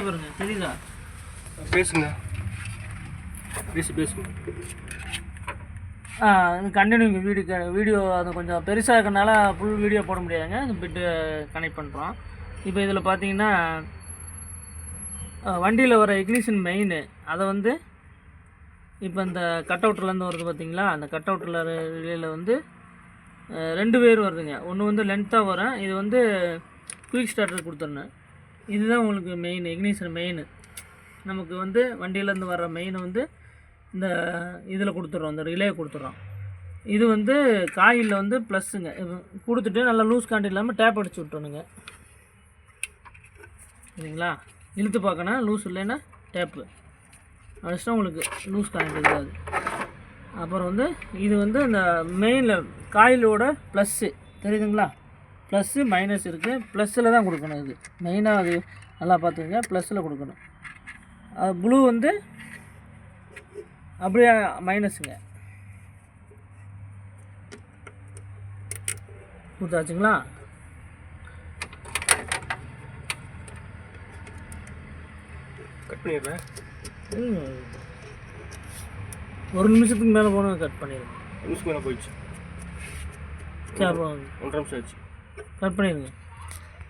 பாருங்க தெரியுதா? பேசுங்க, பேசுங்க. கண்டினியூ வீடியோ அது கொஞ்சம் பெருசாக இருக்கனால ஃபுல் வீடியோ போட முடியாதுங்க. இந்த பிட்டு கனெக்ட் பண்ணுறோம். இப்போ இதில் பார்த்தீங்கன்னா வண்டியில் வர இக்னிஷன் மெயின் அதை வந்து இப்போ இந்த கட் அவுட்லேருந்து வருது பார்த்தீங்களா, அந்த கட் அவுட்டில் ரிலேயில் வந்து 2 பேர் வருதுங்க. ஒன்று வந்து லென்த்தாக வரும், இது வந்து குயிக் ஸ்டார்டர் கொடுத்துருந்தேன். இதுதான் உங்களுக்கு மெயின் இக்னிஷன் மெயின். நமக்கு வந்து வண்டியிலேருந்து வர்ற மெயினை வந்து இந்த இதில் கொடுத்துட்றோம், இந்த ரிலே கொடுத்துட்றோம். இது வந்து காயிலில் வந்து ப்ளஸ்ஸுங்க. கொடுத்துட்டு நல்லா லூஸ் காண்டி இல்லாமல் டேப் அடிச்சு விட்டணுங்க. சரிங்களா? இழுத்து பார்க்கணும், லூஸ் இல்லைன்னா டேப்பு அடிச்சுட்டா உங்களுக்கு லூஸ் காண்ட் இருக்காது. அப்புறம் வந்து இது வந்து இந்த மெயினில் காயிலோட ப்ளஸ்ஸு தெரியுதுங்களா, ப்ளஸ்ஸு மைனஸ் இருக்குது. ப்ளஸ்ஸில் தான் கொடுக்கணும். இது மெயினாக அது நல்லா பார்த்துக்கங்க, ப்ளஸ்ஸில் கொடுக்கணும். அது ப்ளூ வந்து அப்படியே மைனஸுங்க. கொடுத்தாச்சுங்களா? கட் பண்ணிடுறேன். ஒரு நிமிஷத்துக்கு மேலே போனால் கட் பண்ணிடுங்க. நிமிஷம் மேலே போயிடுச்சு. சரி, அப்புறம் 1 நிமிஷம் ஆச்சு. கட் பண்ணிடுங்க.